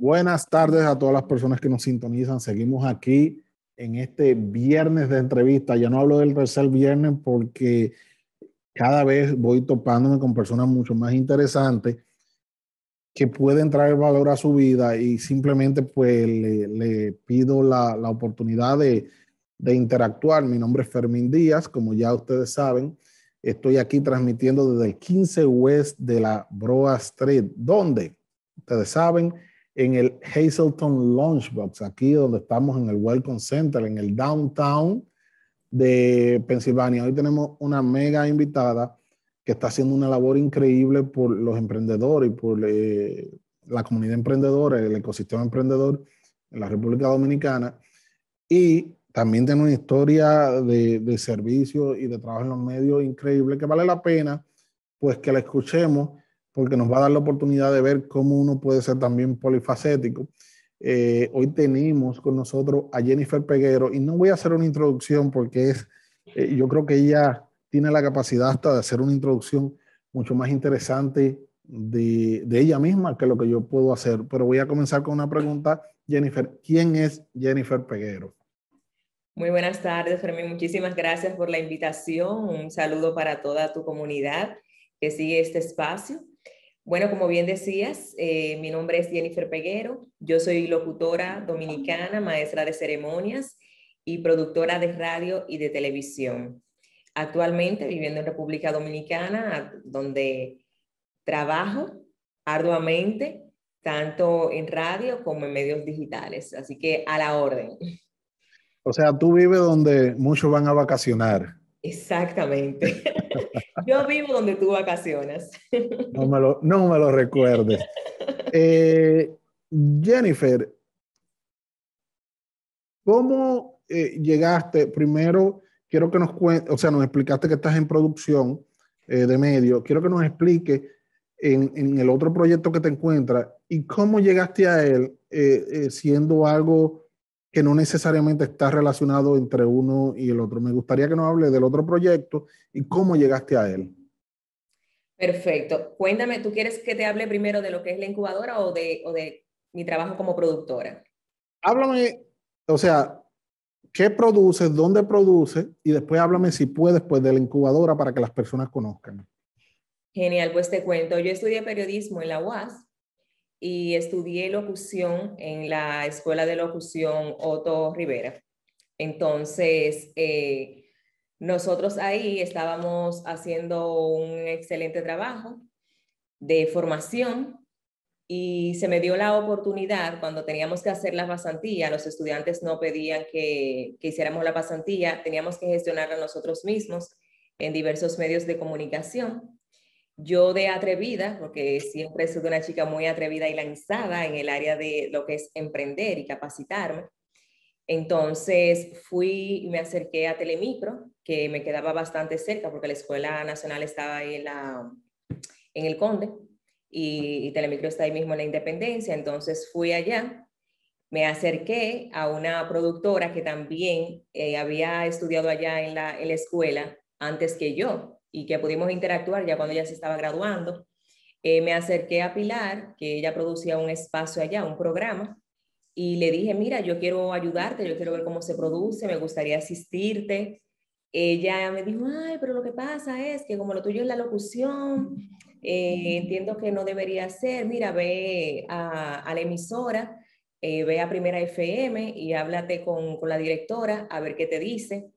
Buenas tardes a todas las personas que nos sintonizan. Seguimos aquí en este viernes de entrevista. Ya no hablo del tercer viernes porque cada vez voy topándome con personas mucho más interesantes que pueden traer valor a su vida y simplemente pues le pido la oportunidad de interactuar. Mi nombre es Fermín Díaz, como ya ustedes saben. Estoy aquí transmitiendo desde el 15 West de la Broad Street. ¿Dónde? Ustedes saben, en el Hazleton Lunchbox, aquí donde estamos en el Welcome Center, en el downtown de Pensilvania. Hoy tenemos una mega invitada que está haciendo una labor increíble por los emprendedores y por la comunidad emprendedora, el ecosistema emprendedor en la República Dominicana. Y también tiene una historia de servicio y de trabajo en los medios increíble que vale la pena pues que la escuchemos porque nos va a dar la oportunidad de ver cómo uno puede ser también polifacético. Hoy tenemos con nosotros a Jennifer Peguero y no voy a hacer una introducción porque yo creo que ella tiene la capacidad hasta de hacer una introducción mucho más interesante de ella misma que lo que yo puedo hacer. Pero voy a comenzar con una pregunta. Jennifer, ¿quién es Jennifer Peguero? Muy buenas tardes, Fermín. Muchísimas gracias por la invitación. Un saludo para toda tu comunidad que sigue este espacio. Bueno, como bien decías, mi nombre es Jennifer Peguero. Yo soy locutora dominicana, maestra de ceremonias y productora de radio y de televisión. Actualmente viviendo en República Dominicana, donde trabajo arduamente, tanto en radio como en medios digitales. Así que a la orden. O sea, tú vives donde muchos van a vacacionar. Exactamente. Yo vivo donde tú vacacionas. No me lo recuerdes. Jennifer, ¿cómo llegaste? Primero, quiero que nos cuentes, o sea, nos explicaste que estás en producción de medios. Quiero que nos expliques en el otro proyecto que te encuentras y cómo llegaste a él siendo algo que no necesariamente está relacionado entre uno y el otro. Me gustaría que nos hable del otro proyecto y cómo llegaste a él. Perfecto. Cuéntame, ¿tú quieres que te hable primero de lo que es la incubadora o de mi trabajo como productora? Háblame, o sea, ¿qué produces? ¿Dónde produces? Y después háblame si puedes, pues, de la incubadora para que las personas conozcan. Genial, pues te cuento. Yo estudié periodismo en la UAS y estudié locución en la Escuela de Locución Otto Rivera. Entonces, nosotros ahí estábamos haciendo un excelente trabajo de formación y se me dio la oportunidad cuando teníamos que hacer la pasantía. Los estudiantes no pedían que hiciéramos la pasantía, teníamos que gestionarla nosotros mismos en diversos medios de comunicación. Yo de atrevida, porque siempre he sido una chica muy atrevida y lanzada en el área de lo que es emprender y capacitarme, entonces fui y me acerqué a Telemicro, que me quedaba bastante cerca porque la Escuela Nacional estaba ahí en el Conde y Telemicro está ahí mismo en la Independencia. Entonces fui allá, me acerqué a una productora que también había estudiado allá en la escuela antes que yo y que pudimos interactuar ya cuando ella se estaba graduando. Me acerqué a Pilar, que ella producía un espacio allá, un programa, y le dije, mira, yo quiero ayudarte, yo quiero ver cómo se produce, me gustaría asistirte. Ella me dijo, ay, pero lo que pasa es que como lo tuyo es la locución, entiendo que no debería ser, mira, ve a la emisora, ve a Primera FM y háblate con la directora a ver qué te dice.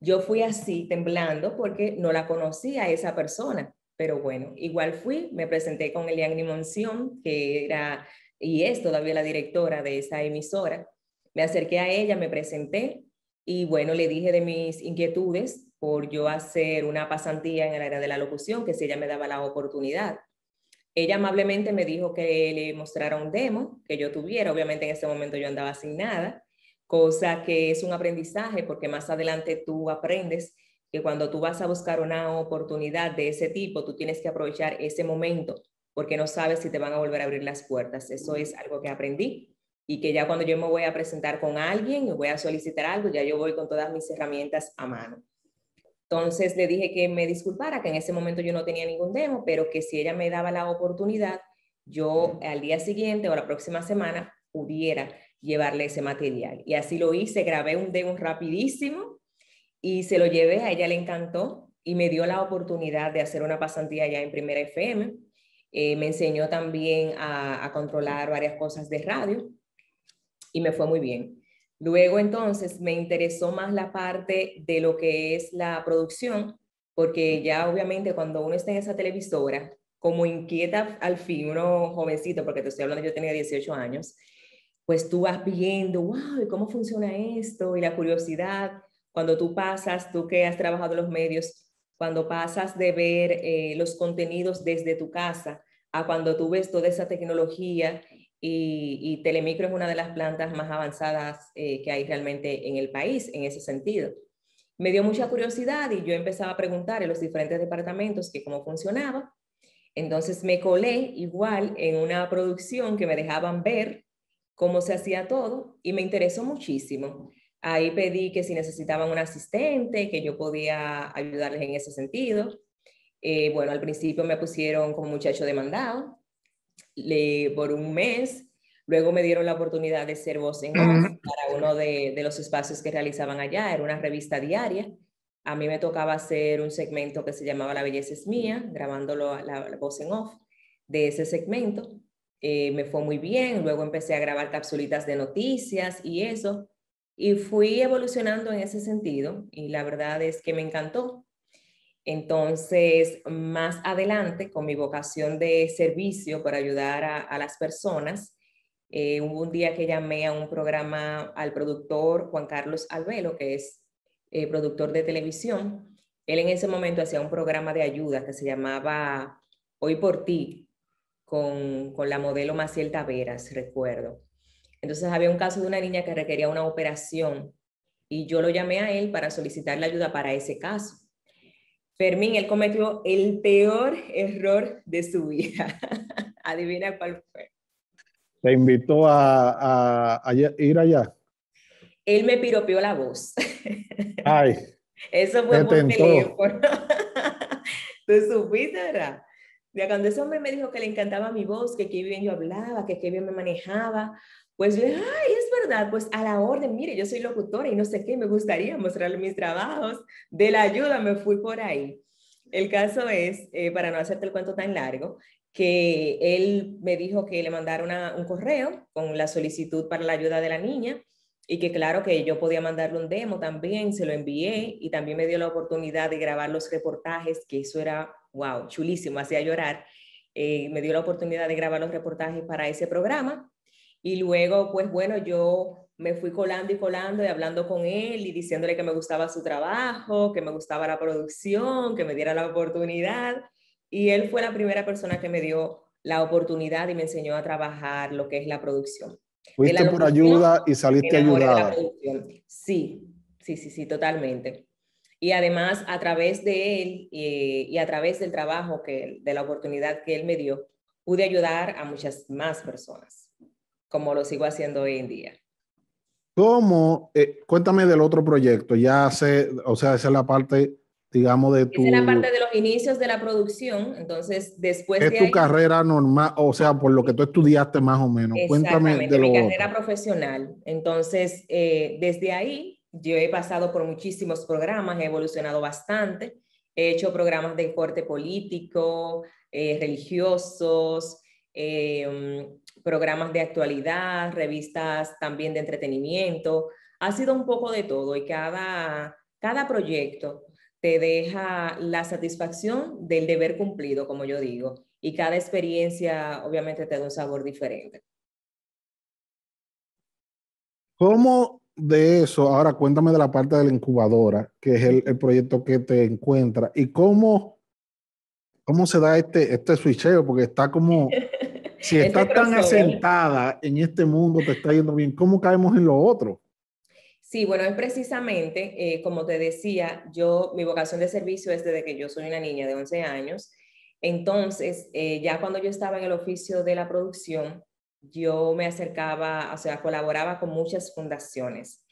Yo fui así temblando porque no la conocía a esa persona, pero bueno, igual fui, me presenté con Eliane Monción, que era y es todavía la directora de esa emisora. Me acerqué a ella, me presenté y bueno, le dije de mis inquietudes por yo hacer una pasantía en el área de la locución, que si ella me daba la oportunidad. Ella amablemente me dijo que le mostrara un demo que yo tuviera. Obviamente en ese momento yo andaba sin nada, cosa que es un aprendizaje porque más adelante tú aprendes que cuando tú vas a buscar una oportunidad de ese tipo, tú tienes que aprovechar ese momento porque no sabes si te van a volver a abrir las puertas. Eso es algo que aprendí y que ya cuando yo me voy a presentar con alguien y voy a solicitar algo, ya yo voy con todas mis herramientas a mano. Entonces le dije que me disculpara, que en ese momento yo no tenía ningún demo, pero que si ella me daba la oportunidad, yo al día siguiente o la próxima semana pudiera llevarle ese material. Y así lo hice, grabé un demo rapidísimo y se lo llevé, a ella le encantó y me dio la oportunidad de hacer una pasantía ya en Primera FM. Me enseñó también a controlar varias cosas de radio y me fue muy bien. Luego entonces me interesó más la parte de lo que es la producción, porque ya obviamente cuando uno está en esa televisora, como inquieta al fin, uno jovencito, porque te estoy hablando, yo tenía 18 años, pues tú vas viendo, wow, ¿y cómo funciona esto? Y la curiosidad, cuando tú pasas, tú que has trabajado en los medios, cuando pasas de ver los contenidos desde tu casa a cuando tú ves toda esa tecnología y Telemicro es una de las plantas más avanzadas que hay realmente en el país en ese sentido. Me dio mucha curiosidad y yo empezaba a preguntar en los diferentes departamentos que cómo funcionaba. Entonces me colé igual en una producción que me dejaban ver cómo se hacía todo y me interesó muchísimo. Ahí pedí que si necesitaban un asistente, que yo podía ayudarles en ese sentido. Bueno, al principio me pusieron como muchacho demandado por un mes. Luego me dieron la oportunidad de ser voz en off para uno de los espacios que realizaban allá. Era una revista diaria. A mí me tocaba hacer un segmento que se llamaba La belleza es mía, grabándolo la voz en off de ese segmento. Me fue muy bien. Luego empecé a grabar capsulitas de noticias y eso. Y fui evolucionando en ese sentido y la verdad es que me encantó. Entonces, más adelante, con mi vocación de servicio para ayudar a las personas, hubo un día que llamé a un programa al productor Juan Carlos Albelo, que es productor de televisión. Él en ese momento hacía un programa de ayuda que se llamaba Hoy por Ti, con la modelo Maciel Taveras, recuerdo. Entonces había un caso de una niña que requería una operación y yo lo llamé a él para solicitarle ayuda para ese caso. Fermín, él cometió el peor error de su vida. Adivina cuál fue. Te invitó a ir allá. Él me piropeó la voz. Ay, Eso fue te por tentó. teléfono. Tú supiste, ¿verdad? Ya cuando ese hombre me dijo que le encantaba mi voz, que qué bien yo hablaba, que qué bien me manejaba, pues yo dije, ay, es verdad, pues a la orden, mire, yo soy locutora y no sé qué, me gustaría mostrarle mis trabajos, de la ayuda me fui por ahí. El caso es, para no hacerte el cuento tan largo, que él me dijo que le mandara un correo con la solicitud para la ayuda de la niña y que claro que yo podía mandarle un demo también, se lo envié y también me dio la oportunidad de grabar los reportajes, que eso era, wow, chulísimo, hacía llorar. Me dio la oportunidad de grabar los reportajes para ese programa y luego, pues bueno, yo me fui colando y hablando con él y diciéndole que me gustaba su trabajo, que me gustaba la producción, que me diera la oportunidad. Y él fue la primera persona que me dio la oportunidad y me enseñó a trabajar lo que es la producción. De la Fuiste por locución, ayuda y me saliste enamoré de la ayudada. producción. Sí, sí, sí, sí, totalmente. Y además, a través de él y a través del trabajo, de la oportunidad que él me dio, pude ayudar a muchas más personas, como lo sigo haciendo hoy en día. ¿Cómo? Cuéntame del otro proyecto. Ya sé, o sea, esa es la parte, digamos, de Esa es la tu, parte de los inicios de la producción. Entonces, después es de tu ahí, carrera normal, o sea, por lo que tú estudiaste más o menos. Cuéntame de exactamente, lo mi otro. carrera profesional. Entonces, desde ahí, yo he pasado por muchísimos programas, he evolucionado bastante. He hecho programas de corte político, religiosos, programas de actualidad, revistas también de entretenimiento. Ha sido un poco de todo y cada proyecto te deja la satisfacción del deber cumplido, como yo digo, y cada experiencia obviamente te da un sabor diferente. ¿Cómo de eso? Ahora cuéntame de la parte de la incubadora, que es el proyecto que te encuentra, y cómo se da este switcheo, porque está como, si Ese estás tan crossover. asentada en este mundo, te está yendo bien, ¿cómo caemos en lo otro? Sí, bueno, es precisamente, como te decía, mi vocación de servicio es desde que yo soy una niña de 11 años. Entonces, ya cuando yo estaba en el oficio de la producción, yo me acercaba, o sea, colaboraba con muchas fundaciones.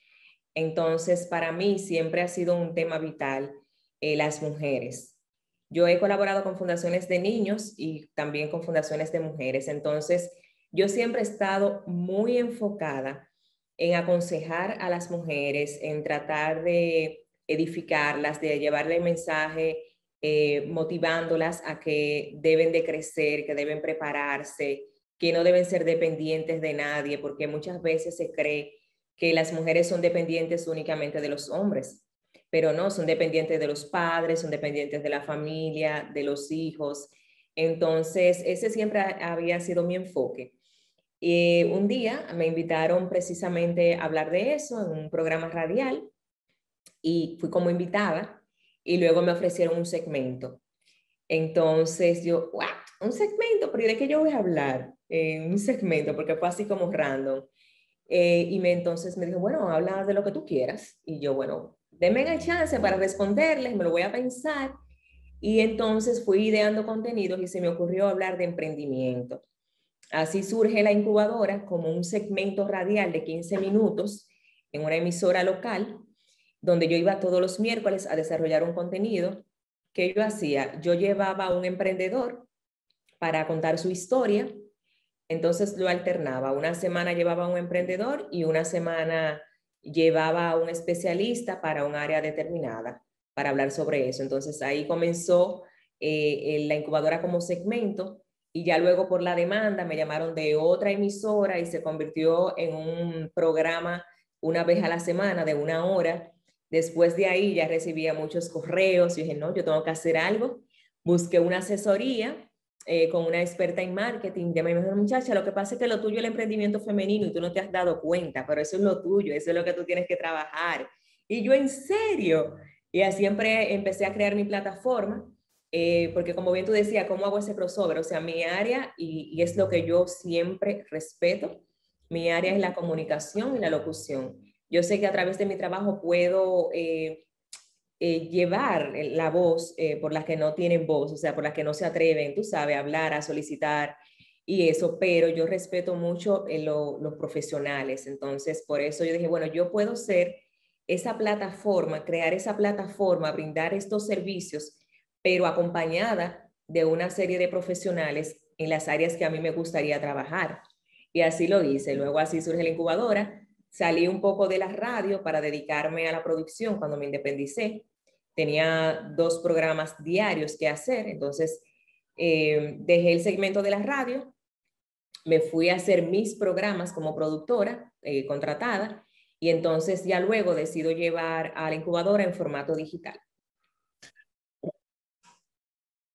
Entonces, para mí siempre ha sido un tema vital las mujeres. Yo he colaborado con fundaciones de niños y también con fundaciones de mujeres. Entonces, yo siempre he estado muy enfocada en aconsejar a las mujeres, en tratar de edificarlas, de llevarle el mensaje, motivándolas a que deben de crecer, que deben prepararse, que no deben ser dependientes de nadie, porque muchas veces se cree que las mujeres son dependientes únicamente de los hombres, pero no, son dependientes de los padres, son dependientes de la familia, de los hijos. Entonces, ese siempre había sido mi enfoque. Y un día me invitaron precisamente a hablar de eso en un programa radial y fui como invitada y luego me ofrecieron un segmento. Entonces yo, ¿what? Un segmento, pero ¿de qué yo voy a hablar? Un segmento, porque fue así como random. Entonces me dijo, bueno, habla de lo que tú quieras. Y yo, bueno, denme el chance para responderles, me lo voy a pensar. Y entonces fui ideando contenidos y se me ocurrió hablar de emprendimiento. Así surge la incubadora como un segmento radial de 15 minutos en una emisora local, donde yo iba todos los miércoles a desarrollar un contenido. Que yo hacía? Yo llevaba a un emprendedor para contar su historia, entonces lo alternaba. Una semana llevaba a un emprendedor y una semana llevaba a un especialista para un área determinada, para hablar sobre eso. Entonces ahí comenzó la incubadora como segmento y ya luego por la demanda me llamaron de otra emisora y se convirtió en un programa una vez a la semana de 1 hora. Después de ahí ya recibía muchos correos y dije, no, yo tengo que hacer algo. Busqué una asesoría con una experta en marketing. Ya me dijo, muchacha, lo que pasa es que lo tuyo es el emprendimiento femenino y tú no te has dado cuenta, pero eso es lo tuyo, eso es lo que tú tienes que trabajar. Y yo, ¿en serio? Y así siempre empecé a crear mi plataforma, porque como bien tú decías, ¿cómo hago ese crossover? O sea, mi área, y es lo que yo siempre respeto, mi área es la comunicación y la locución. Yo sé que a través de mi trabajo puedo llevar la voz por las que no tienen voz, o sea, por las que no se atreven, tú sabes, a hablar, a solicitar y eso, pero yo respeto mucho los profesionales. Entonces, por eso yo dije, bueno, yo puedo ser esa plataforma, crear esa plataforma, brindar estos servicios, pero acompañada de una serie de profesionales en las áreas que a mí me gustaría trabajar. Y así lo hice. Luego así surge la incubadora. Salí un poco de la radio para dedicarme a la producción cuando me independicé. Tenía 2 programas diarios que hacer, entonces dejé el segmento de la radio, me fui a hacer mis programas como productora contratada y entonces ya luego decido llevar a la incubadora en formato digital.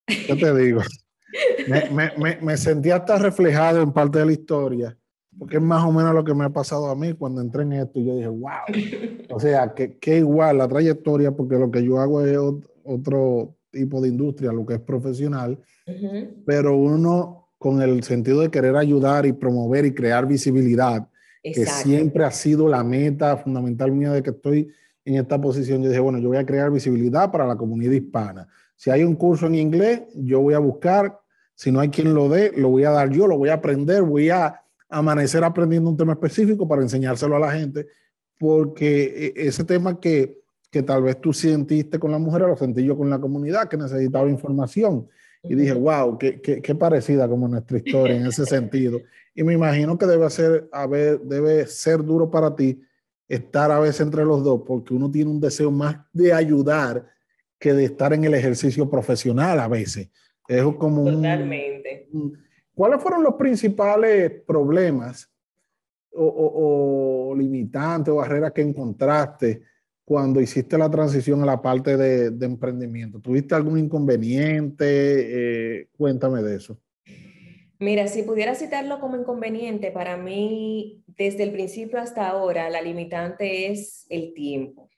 ¿Qué te digo? Me sentí hasta reflejado en parte de la historia, porque es más o menos lo que me ha pasado a mí cuando entré en esto y yo dije, wow, o sea, que igual la trayectoria, porque lo que yo hago es otro tipo de industria, lo que es profesional, pero uno con el sentido de querer ayudar y promover y crear visibilidad, que Exacto. siempre ha sido la meta fundamental mía de que estoy en esta posición. Yo dije, bueno, yo voy a crear visibilidad para la comunidad hispana. Si hay un curso en inglés, yo voy a buscar. Si no hay quien lo dé, lo voy a dar yo, lo voy a aprender, voy a amanecer aprendiendo un tema específico para enseñárselo a la gente, porque ese tema que tal vez tú sentiste con la mujer, lo sentí yo con la comunidad, que necesitaba información. Y dije, wow, qué parecida como nuestra historia en ese sentido. Y me imagino que debe ser duro para ti estar a veces entre los dos, porque uno tiene un deseo más de ayudar que de estar en el ejercicio profesional a veces. Es como Totalmente. ¿Cuáles fueron los principales problemas o limitantes o barreras que encontraste cuando hiciste la transición a la parte de emprendimiento? ¿Tuviste algún inconveniente? Cuéntame de eso. Mira, si pudiera citarlo como inconveniente, para mí, desde el principio hasta ahora, la limitante es el tiempo.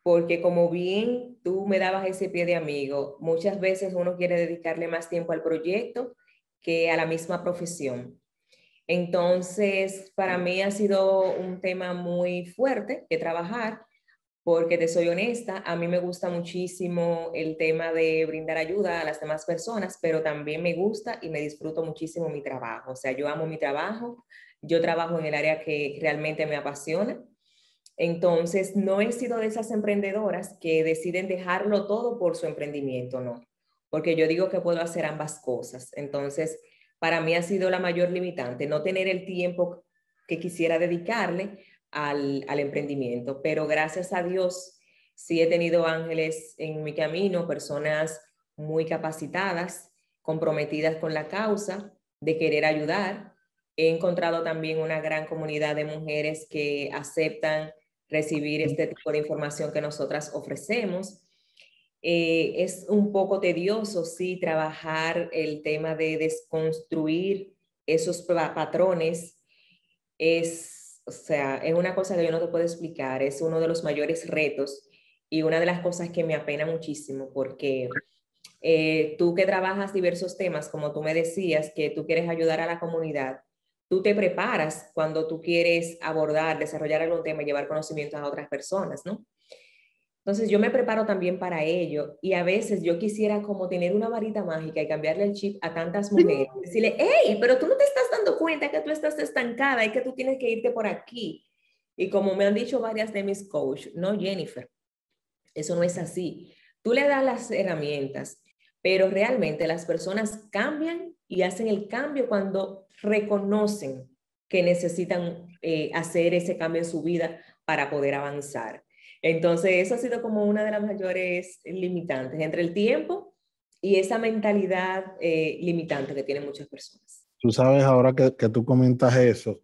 Porque como bien tú me dabas ese pie de amigo, muchas veces uno quiere dedicarle más tiempo al proyecto que a la misma profesión. Entonces, para mí ha sido un tema muy fuerte que trabajar, porque te soy honesta, a mí me gusta muchísimo el tema de brindar ayuda a las demás personas, pero también me gusta y me disfruto muchísimo mi trabajo. O sea, yo amo mi trabajo, yo trabajo en el área que realmente me apasiona. Entonces, no he sido de esas emprendedoras que deciden dejarlo todo por su emprendimiento, no. porque yo digo que puedo hacer ambas cosas. Entonces, para mí ha sido la mayor limitante, no tener el tiempo que quisiera dedicarle al emprendimiento, pero gracias a Dios sí he tenido ángeles en mi camino, personas muy capacitadas, comprometidas con la causa de querer ayudar. He encontrado también una gran comunidad de mujeres que aceptan recibir este tipo de información que nosotras ofrecemos. Es un poco tedioso, sí, trabajar el tema de desconstruir esos patrones. O sea, es una cosa que yo no te puedo explicar, es uno de los mayores retos y una de las cosas que me apena muchísimo porque tú que trabajas diversos temas, como tú me decías, que tú quieres ayudar a la comunidad, tú te preparas cuando tú quieres abordar, desarrollar algún tema y llevar conocimientos a otras personas, ¿no? Entonces yo me preparo también para ello y a veces yo quisiera como tener una varita mágica y cambiarle el chip a tantas mujeres, decirle, hey, pero tú no te estás dando cuenta que tú estás estancada y que tú tienes que irte por aquí. Y como me han dicho varias de mis coaches, no, Jennifer, eso no es así. Tú le das las herramientas, pero realmente las personas cambian y hacen el cambio cuando reconocen que necesitan hacer ese cambio en su vida para poder avanzar. Entonces, eso ha sido como una de las mayores limitantes entre el tiempo y esa mentalidad limitante que tienen muchas personas. Tú sabes, ahora que tú comentas eso,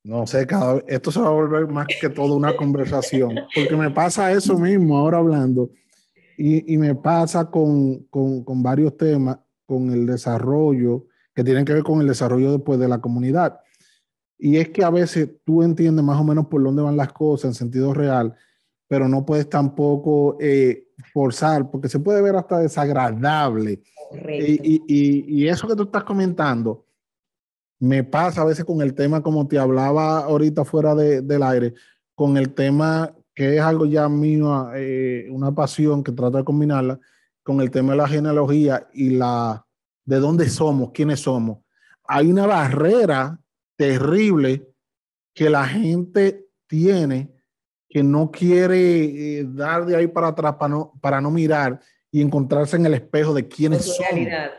no sé, esto se va a volver más que todo una conversación, porque me pasa eso mismo ahora hablando, y me pasa con varios temas, con el desarrollo, que tienen que ver con el desarrollo después de la comunidad. Y es que a veces tú entiendes más o menos por dónde van las cosas en sentido real, pero no puedes tampoco forzar, porque se puede ver hasta desagradable. Correcto. Y eso que tú estás comentando, me pasa a veces con el tema, como te hablaba ahorita fuera del aire, con el tema que es algo ya mío, una pasión que trato de combinarla, con el tema de la genealogía y de dónde somos, quiénes somos. Hay una barrera terrible que la gente tiene, que no quiere dar de ahí para atrás para no mirar y encontrarse en el espejo de Con quiénes su somos, realidad.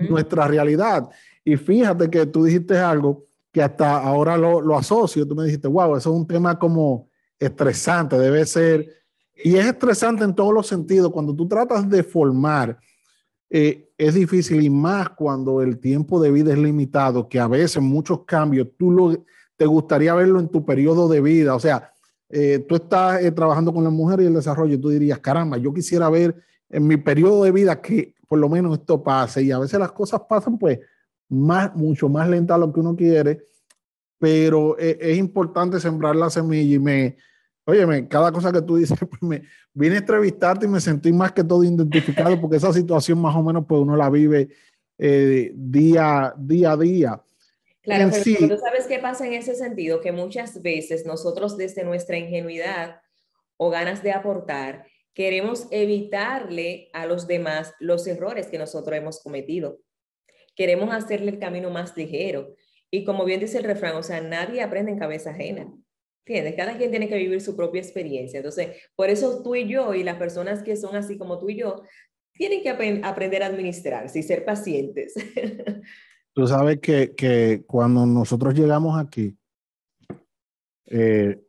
nuestra realidad. Y fíjate que tú dijiste algo que hasta ahora lo asocio, tú me dijiste, wow, eso es un tema como estresante, debe ser, y es estresante en todos los sentidos, cuando tú tratas de formar, es difícil y más cuando el tiempo de vida es limitado, que a veces muchos cambios, te gustaría verlo en tu periodo de vida, o sea, tú estás trabajando con la mujer y el desarrollo, y tú dirías, caramba, yo quisiera ver en mi periodo de vida que por lo menos esto pase, y a veces las cosas pasan pues mucho más lenta a lo que uno quiere, pero es importante sembrar la semilla óyeme, cada cosa que tú dices, pues vine a entrevistarte y me sentí más que todo identificado porque esa situación más o menos pues uno la vive día a día. Claro, En pero sí, tú sabes qué pasa en ese sentido, que muchas veces nosotros desde nuestra ingenuidad o ganas de aportar, queremos evitarle a los demás los errores que nosotros hemos cometido. Queremos hacerle el camino más ligero. Y como bien dice el refrán, o sea, nadie aprende en cabeza ajena. ¿Entiendes? Cada quien tiene que vivir su propia experiencia. Entonces, por eso tú y yo y las personas que son así como tú y yo, tienen que aprender a administrarse y ser pacientes. tú sabes que cuando nosotros llegamos aquí, eh,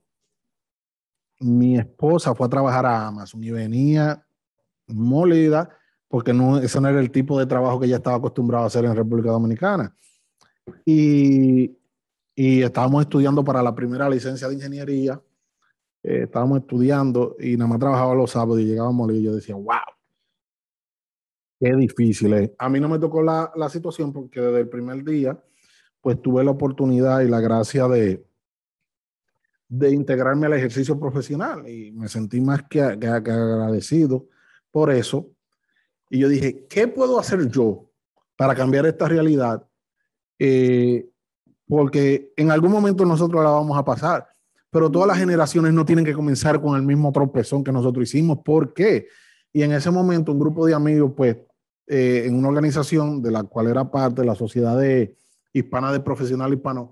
mi esposa fue a trabajar a Amazon y venía molida porque no, ese no era el tipo de trabajo que ella estaba acostumbrada a hacer en República Dominicana. Y, y estábamos estudiando para la primera licencia de ingeniería, estábamos estudiando y nada más trabajaba los sábados y llegaba molida y yo decía, wow, qué difícil es. A mí no me tocó la situación porque desde el primer día pues tuve la oportunidad y la gracia de integrarme al ejercicio profesional y me sentí más que agradecido por eso. Y yo dije, ¿qué puedo hacer yo para cambiar esta realidad? Eh, Porque en algún momento nosotros la vamos a pasar, pero todas las generaciones no tienen que comenzar con el mismo tropezón que nosotros hicimos. ¿Por qué? Y en ese momento un grupo de amigos, pues, en una organización de la cual era parte, la Sociedad Hispana de Profesional Hispano,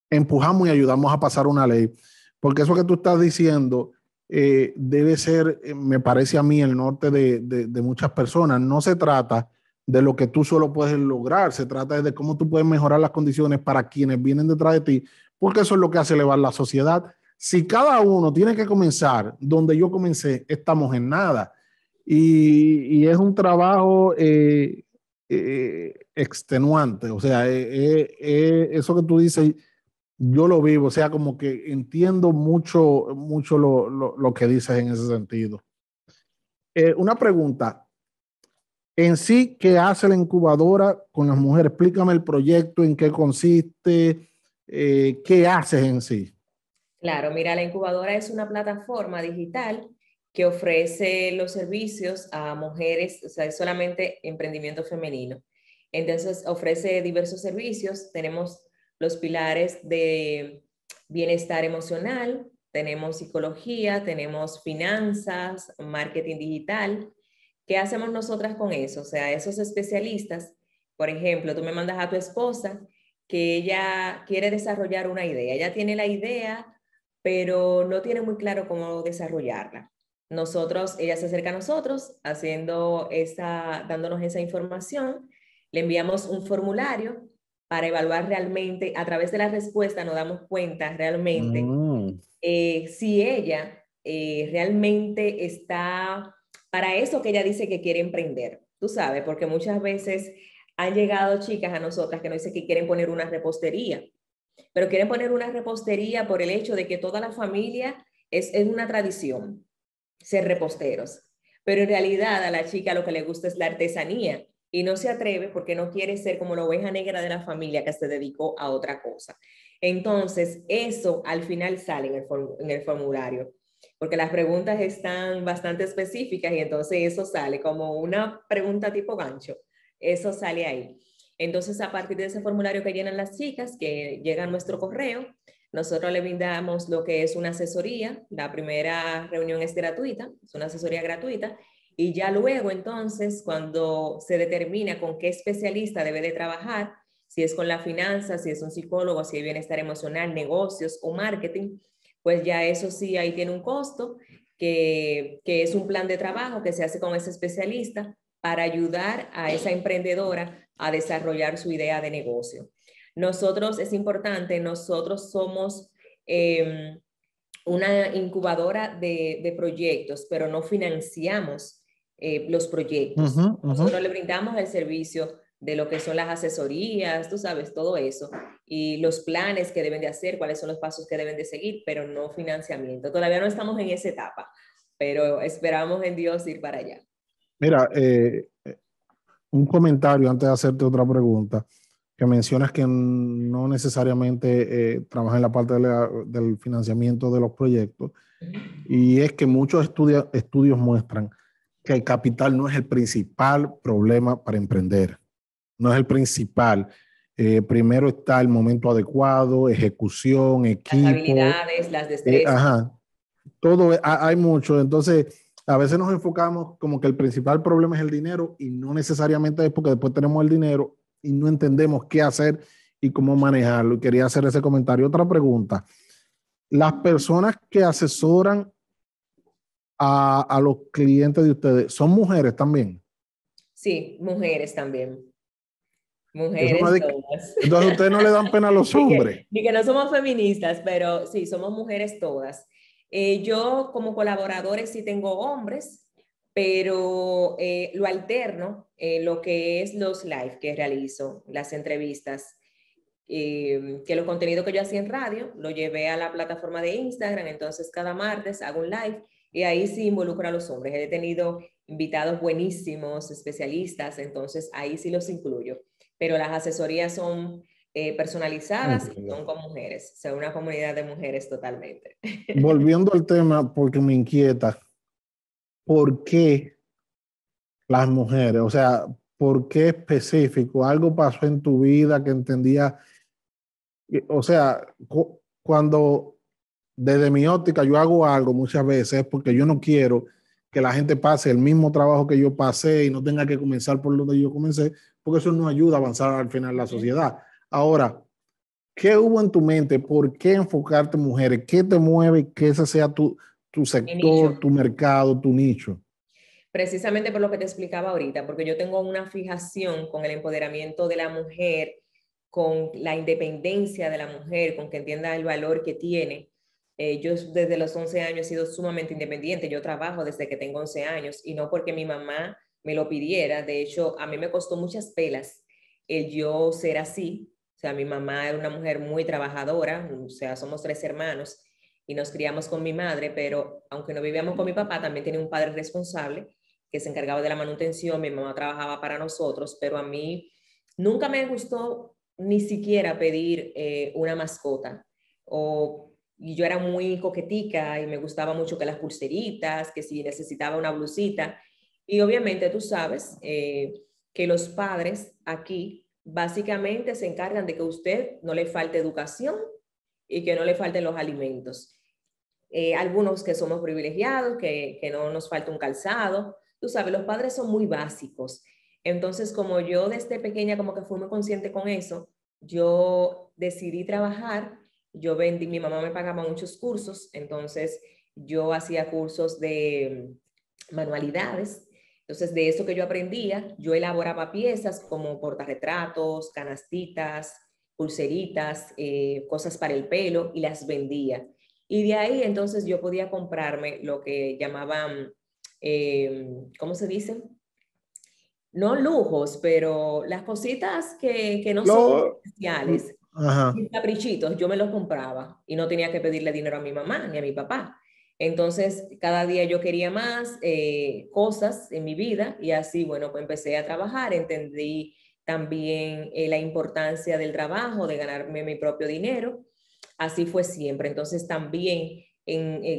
empujamos y ayudamos a pasar una ley, porque eso que tú estás diciendo debe ser, me parece a mí, el norte de muchas personas. No se trata de lo que tú solo puedes lograr, se trata de cómo tú puedes mejorar las condiciones para quienes vienen detrás de ti, porque eso es lo que hace elevar la sociedad. Si cada uno tiene que comenzar donde yo comencé, estamos en nada. Y es un trabajo extenuante, o sea, eso que tú dices, yo lo vivo, o sea, como que entiendo mucho lo que dices en ese sentido. Una pregunta, en sí, ¿qué hace la incubadora con las mujeres? Explícame el proyecto, en qué consiste, qué haces en sí. Claro, mira, la incubadora es una plataforma digital que ofrece los servicios a mujeres, o sea, es solamente emprendimiento femenino. Entonces, ofrece diversos servicios. Tenemos los pilares de bienestar emocional, tenemos psicología, tenemos finanzas, marketing digital. ¿Qué hacemos nosotras con eso? O sea, esos especialistas, por ejemplo, tú me mandas a tu esposa que ella quiere desarrollar una idea, ella tiene la idea, pero no tiene muy claro cómo desarrollarla. Nosotros, ella se acerca a nosotros dándonos esa información, le enviamos un formulario para evaluar realmente, a través de la respuesta nos damos cuenta realmente si ella realmente está para eso que ella dice que quiere emprender. Tú sabes, porque muchas veces han llegado chicas a nosotras que nos dicen que quieren poner una repostería, pero quieren poner una repostería por el hecho de que toda la familia es una tradición ser reposteros, pero en realidad a la chica lo que le gusta es la artesanía y no se atreve porque no quiere ser como la oveja negra de la familia que se dedicó a otra cosa. Entonces, eso al final sale en el formulario, porque las preguntas están bastante específicas y entonces eso sale como una pregunta tipo gancho. Eso sale ahí. Entonces, a partir de ese formulario que llenan las chicas, que llega a nuestro correo, nosotros le brindamos lo que es una asesoría. La primera reunión es gratuita, es una asesoría gratuita. Y ya luego, entonces, cuando se determina con qué especialista debe de trabajar, si es con la finanza, si es un psicólogo, si es bienestar emocional, negocios o marketing, pues ya eso sí, ahí tiene un costo, que es un plan de trabajo que se hace con ese especialista para ayudar a esa emprendedora a desarrollar su idea de negocio. Nosotros, es importante, nosotros somos una incubadora de proyectos, pero no financiamos los proyectos. Nosotros le brindamos el servicio de lo que son las asesorías, tú sabes, todo eso, y los planes que deben de hacer, cuáles son los pasos que deben de seguir, pero no financiamiento. Todavía no estamos en esa etapa, pero esperamos en Dios ir para allá. Mira, un comentario antes de hacerte otra pregunta, que mencionas que no necesariamente trabaja en la parte del financiamiento de los proyectos, y es que muchos estudios muestran que el capital no es el principal problema para emprender, no es el principal. Primero está el momento adecuado, ejecución, equipo. Las habilidades, las destrezas. Todo, hay mucho. Entonces, a veces nos enfocamos como que el principal problema es el dinero y no necesariamente es porque después tenemos el dinero y no entendemos qué hacer y cómo manejarlo. Y quería hacer ese comentario. Otra pregunta. Las personas que asesoran a los clientes de ustedes, ¿son mujeres también? Sí, mujeres también. Eso no Mujeres es todas. entonces, ¿ustedes no le dan pena a los hombres? Ni que no somos feministas, pero sí, somos mujeres todas. Yo como colaboradores sí tengo hombres, pero lo alterno, lo que es los live que realizo, las entrevistas, que los contenidos que yo hacía en radio, lo llevé a la plataforma de Instagram, entonces cada martes hago un live y ahí sí involucro a los hombres. He tenido invitados buenísimos, especialistas, entonces ahí sí los incluyo. Pero las asesorías son personalizadas y son con mujeres, o sea, una comunidad de mujeres totalmente. Volviendo al tema, porque me inquieta, ¿por qué las mujeres? O sea, ¿por qué específico? ¿Algo pasó en tu vida que entendía? O sea, cuando desde mi óptica yo hago algo muchas veces es porque yo no quiero que la gente pase el mismo trabajo que yo pasé y no tenga que comenzar por donde yo comencé, porque eso no ayuda a avanzar al final la sociedad. Ahora, ¿qué hubo en tu mente? ¿Por qué enfocarte en mujeres? ¿Qué te mueve que esa sea tu Mi nicho. sector, tu mercado, tu nicho? Precisamente por lo que te explicaba ahorita, porque yo tengo una fijación con el empoderamiento de la mujer, con la independencia de la mujer, con que entienda el valor que tiene. Yo desde los 11 años he sido sumamente independiente. Yo trabajo desde que tengo 11 años y no porque mi mamá me lo pidiera. De hecho, a mí me costó muchas pelas el yo ser así. O sea, mi mamá era una mujer muy trabajadora, o sea, somos 3 hermanos y nos criamos con mi madre, pero aunque no vivíamos con mi papá, también tenía un padre responsable que se encargaba de la manutención. Mi mamá trabajaba para nosotros, pero a mí nunca me gustó ni siquiera pedir una mascota. Y yo era muy coquetica y me gustaba mucho que las pulseritas, que si necesitaba una blusita. Y obviamente tú sabes que los padres aquí básicamente se encargan de que a usted no le falte educación y que no le falten los alimentos. Algunos que somos privilegiados, que no nos falta un calzado. Tú sabes, los padres son muy básicos. Entonces, como yo desde pequeña como que fui muy consciente con eso, yo decidí trabajar. Yo vendí, mi mamá me pagaba muchos cursos, entonces yo hacía cursos de manualidades. Entonces, de eso que yo aprendía, yo elaboraba piezas como portarretratos, canastitas, pulseritas, cosas para el pelo y las vendía. Y de ahí entonces yo podía comprarme lo que llamaban, ¿cómo se dice? No lujos, pero las cositas que no son Lo, especiales, ajá. mis caprichitos, yo me los compraba y no tenía que pedirle dinero a mi mamá ni a mi papá. Entonces, cada día yo quería más cosas en mi vida y así, bueno, pues empecé a trabajar, entendí también la importancia del trabajo, de ganarme mi propio dinero. Así fue siempre. Entonces, también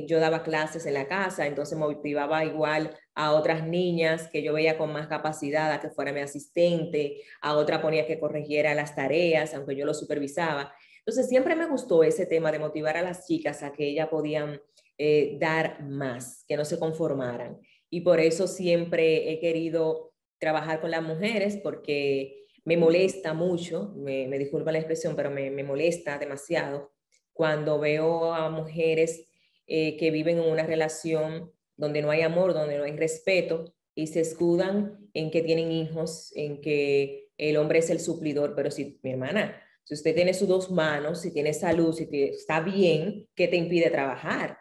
yo daba clases en la casa, entonces motivaba igual a otras niñas que yo veía con más capacidad a que fuera mi asistente, a otra ponía que corrigiera las tareas, aunque yo lo supervisaba. Entonces siempre me gustó ese tema de motivar a las chicas a que ellas podían dar más, que no se conformaran. Y por eso siempre he querido trabajar con las mujeres porque me molesta mucho, me disculpa la expresión, pero me molesta demasiado cuando veo a mujeres que viven en una relación donde no hay amor, donde no hay respeto y se escudan en que tienen hijos, en que el hombre es el suplidor. Pero si, mi hermana, si usted tiene sus 2 manos, si tiene salud, si está bien, ¿qué te impide trabajar?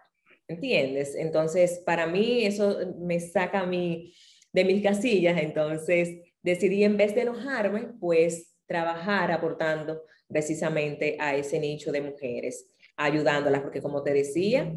¿Entiendes? Entonces, para mí eso me saca a mí de mis casillas. Entonces, decidí en vez de enojarme, pues trabajar aportando precisamente a ese nicho de mujeres, ayudándolas, porque como te decía,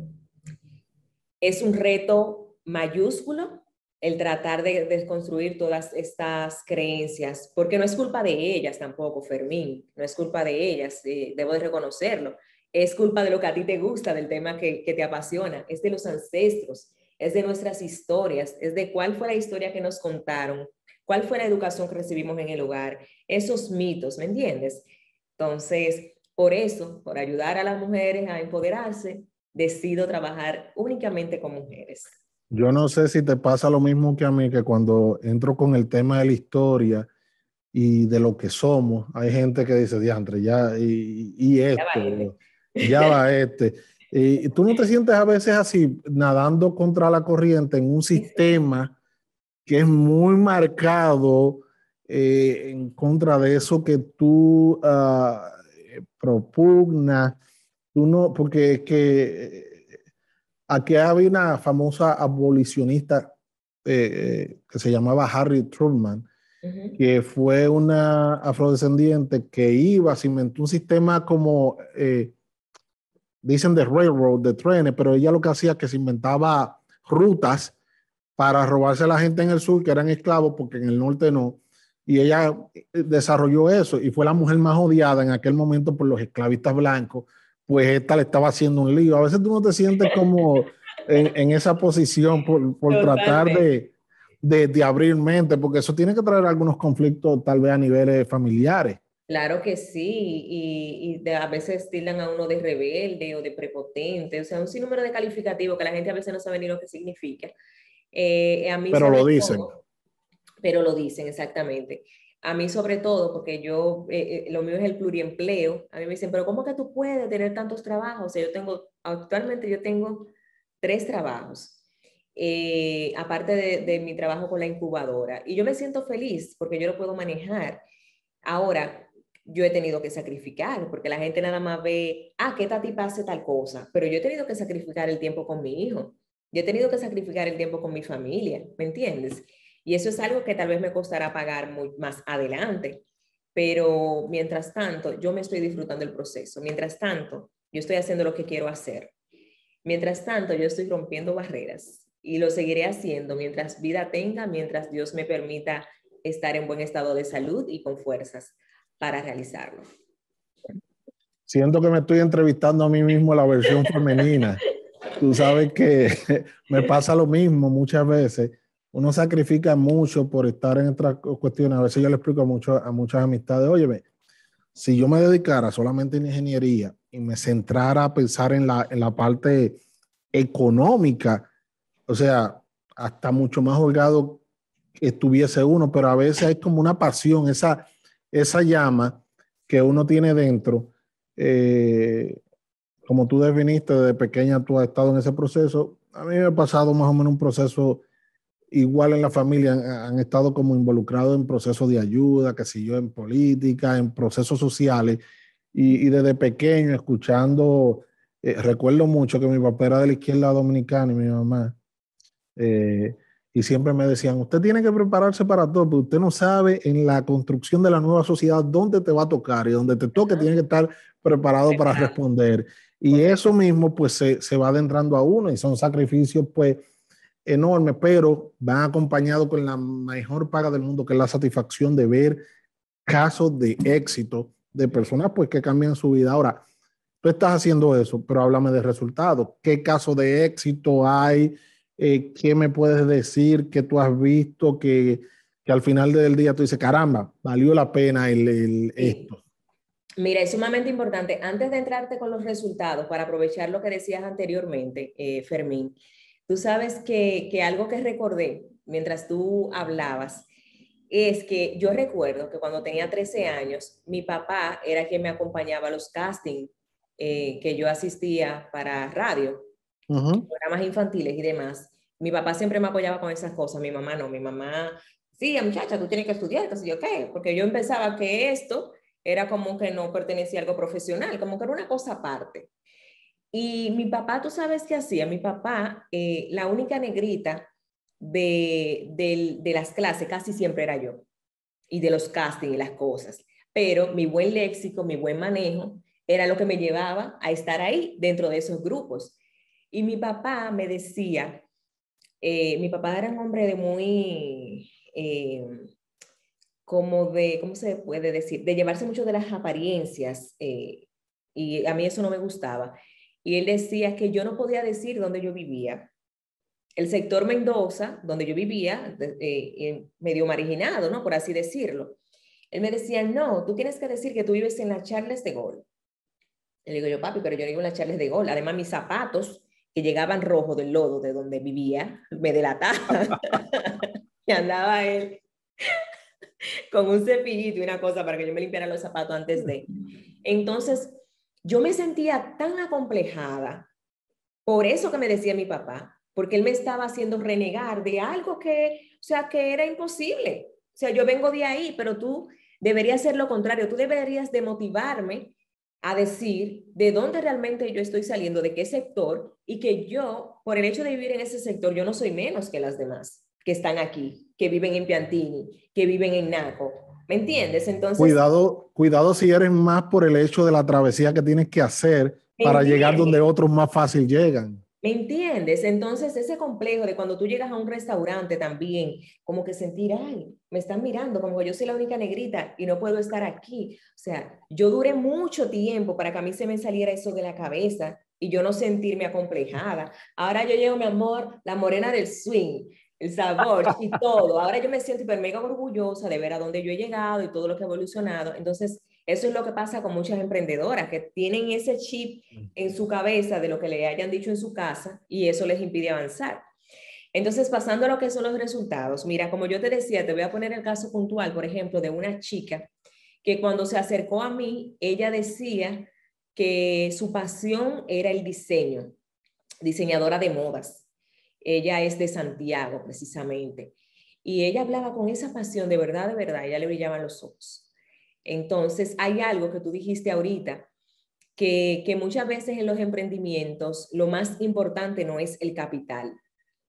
es un reto mayúsculo el tratar de desconstruir todas estas creencias, porque no es culpa de ellas tampoco, Fermín, no es culpa de ellas, debo de reconocerlo, es culpa de lo que a ti te gusta, del tema que te apasiona, es de los ancestros, es de nuestras historias, es de cuál fue la historia que nos contaron, cuál fue la educación que recibimos en el hogar, esos mitos, ¿me entiendes? Entonces, por eso, por ayudar a las mujeres a empoderarse, decido trabajar únicamente con mujeres. Yo no sé si te pasa lo mismo que a mí, que cuando entro con el tema de la historia y de lo que somos, hay gente que dice, diantre, ya, y Ya va, esto, Ede. ya va este. Y tú no te sientes a veces así, nadando contra la corriente en un Sí, sí. sistema que es muy marcado en contra de eso que tú propugnas. Tú no, porque es que aquí había una famosa abolicionista que se llamaba Harriet Tubman, Ujú. que fue una afrodescendiente que iba, se inventó un sistema como, dicen de railroad, de trenes, pero ella lo que hacía es que se inventaba rutas para robarse a la gente en el sur, que eran esclavos, porque en el norte no. Y ella desarrolló eso y fue la mujer más odiada en aquel momento por los esclavistas blancos, pues esta le estaba haciendo un lío. A veces tú no te sientes como en esa posición por tratar Totalmente. de abrir mente, porque eso tiene que traer algunos conflictos tal vez a niveles familiares. Claro que sí, a veces tildan a uno de rebelde o de prepotente, o sea, un sinnúmero de calificativos que la gente a veces no sabe ni lo que significa. A mí Pero sobre lo dicen. todo, pero lo dicen exactamente. A mí sobre todo, porque yo, lo mío es el pluriempleo, a mí me dicen, pero ¿cómo que tú puedes tener tantos trabajos? O sea, actualmente yo tengo 3 trabajos, aparte de mi trabajo con la incubadora. Y yo me siento feliz porque yo lo puedo manejar. Ahora, yo he tenido que sacrificar, porque la gente nada más ve, que esta tipa hace tal cosa, pero yo he tenido que sacrificar el tiempo con mi hijo. Yo he tenido que sacrificar el tiempo con mi familia, ¿me entiendes? Y eso es algo que tal vez me costará pagar muy más adelante. Pero mientras tanto, yo me estoy disfrutando el proceso. Mientras tanto, yo estoy haciendo lo que quiero hacer. Mientras tanto, yo estoy rompiendo barreras y lo seguiré haciendo mientras vida tenga, mientras Dios me permita estar en buen estado de salud y con fuerzas para realizarlo. Siento que me estoy entrevistando a mí mismo la versión femenina. Tú sabes que me pasa lo mismo muchas veces. Uno sacrifica mucho por estar en otras cuestiones. A veces yo le explico a muchas amistades, óyeme, si yo me dedicara solamente a ingeniería y me centrara a pensar en la parte económica, o sea, hasta mucho más holgado estuviese uno, pero a veces hay como una pasión, esa llama que uno tiene dentro. Eh, Como tú definiste, desde pequeña tú has estado en ese proceso. A mí me ha pasado más o menos un proceso igual en la familia. Han estado como involucrados en procesos de ayuda, que si yo, en política, en procesos sociales. Y desde pequeño escuchando, recuerdo mucho que mi papá era de la izquierda dominicana y mi mamá. eh, y siempre me decían, usted tiene que prepararse para todo, pero usted no sabe en la construcción de la nueva sociedad dónde te va a tocar y donde te toque tiene que estar preparado para responder. Y eso mismo pues se va adentrando a uno y son sacrificios pues enormes, pero van acompañados con la mejor paga del mundo, que es la satisfacción de ver casos de éxito de personas pues que cambian su vida. Ahora, tú estás haciendo eso, pero háblame de resultados. ¿Qué casos de éxito hay? ¿Qué me puedes decir que tú has visto que al final del día tú dices, caramba, valió la pena esto? Mira, es sumamente importante, antes de entrarte con los resultados, para aprovechar lo que decías anteriormente, Fermín, tú sabes que algo que recordé mientras tú hablabas es que yo recuerdo que cuando tenía 13 años, mi papá era quien me acompañaba a los castings que yo asistía para radio, programas infantiles y demás. Mi papá siempre me apoyaba con esas cosas, mi mamá no, mi mamá, sí, muchacha, tú tienes que estudiar, qué sé yo qué, porque yo empezaba que esto era como que no pertenecía a algo profesional, como que era una cosa aparte. Y mi papá, tú sabes qué hacía, mi papá, la única negrita de las clases casi siempre era yo, y de los castings y las cosas, pero mi buen léxico, mi buen manejo, era lo que me llevaba a estar ahí dentro de esos grupos. Y mi papá me decía, mi papá era un hombre de muy, como de, ¿cómo se puede decir? De llevarse mucho de las apariencias, y a mí eso no me gustaba. Y él decía que yo no podía decir dónde yo vivía. El sector Mendoza, donde yo vivía, medio marginado, ¿no? Por así decirlo. Él me decía, no, tú tienes que decir que tú vives en las Charles de Gaulle. Le digo yo, papi, pero yo vivo en las Charles de Gaulle. Además, mis zapatos, que llegaban rojos del lodo de donde vivía, me delataban. Y andaba él con un cepillito y una cosa para que yo me limpiara los zapatos antes de. Entonces, yo me sentía tan acomplejada por eso que me decía mi papá, porque él me estaba haciendo renegar de algo que, o sea, que era imposible. O sea, yo vengo de ahí, pero tú deberías hacer lo contrario. Tú deberías de motivarme a decir de dónde realmente yo estoy saliendo, de qué sector, y que yo, por el hecho de vivir en ese sector, yo no soy menos que las demás que están aquí, que viven en Piantini, que viven en Naco. ¿Me entiendes? Entonces, Cuidado si eres más por el hecho de la travesía que tienes que hacer ¿me para llegar donde entiendes? otros más fácil llegan. ¿Me entiendes? Entonces, ese complejo de cuando tú llegas a un restaurante también, como que sentir, ay, me están mirando, como que yo soy la única negrita y no puedo estar aquí. O sea, yo duré mucho tiempo para que a mí se me saliera eso de la cabeza y yo no sentirme acomplejada. Ahora yo llego, mi amor, la morena del swing, el sabor y todo. Ahora yo me siento hiper mega orgullosa de ver a dónde yo he llegado y todo lo que ha evolucionado. Entonces, eso es lo que pasa con muchas emprendedoras que tienen ese chip en su cabeza de lo que le hayan dicho en su casa y eso les impide avanzar. Entonces, pasando a lo que son los resultados, mira, como yo te decía, te voy a poner el caso puntual, por ejemplo, de una chica que cuando se acercó a mí, ella decía que su pasión era el diseño. diseñadora de modas. Ella es de Santiago, precisamente. Y ella hablaba con esa pasión, de verdad, ella le brillaban los ojos. Entonces, hay algo que tú dijiste ahorita, que muchas veces en los emprendimientos lo más importante no es el capital,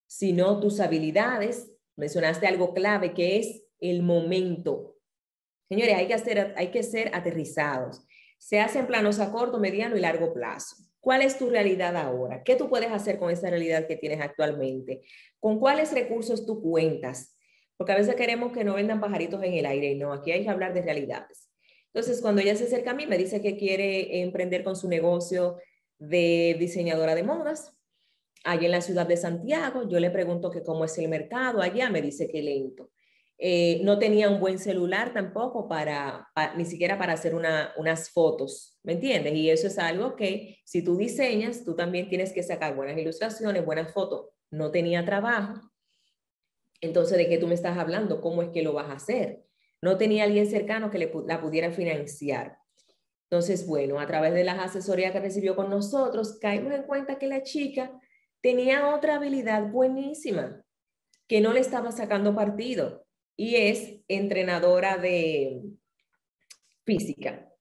sino tus habilidades. Mencionaste algo clave que es el momento. Señores, hay que ser aterrizados. Se hacen planos a corto, mediano y largo plazo. ¿Cuál es tu realidad ahora? ¿Qué tú puedes hacer con esa realidad que tienes actualmente? ¿Con cuáles recursos tú cuentas? Porque a veces queremos que no vendan pajaritos en el aire y no, aquí hay que hablar de realidades. Entonces, cuando ella se acerca a mí, me dice que quiere emprender con su negocio de diseñadora de modas allá en la ciudad de Santiago. Yo le pregunto que cómo es el mercado allá, me dice que lento. No tenía un buen celular tampoco ni siquiera para hacer unas fotos, ¿me entiendes? Y eso es algo que si tú diseñas, tú también tienes que sacar buenas ilustraciones, buenas fotos. No tenía trabajo. Entonces, ¿de qué tú me estás hablando? ¿Cómo es que lo vas a hacer? No tenía alguien cercano que la pudiera financiar. Entonces, bueno, a través de las asesorías que recibió con nosotros, caímos en cuenta que la chica tenía otra habilidad buenísima que no le estaba sacando partido y es entrenadora de física,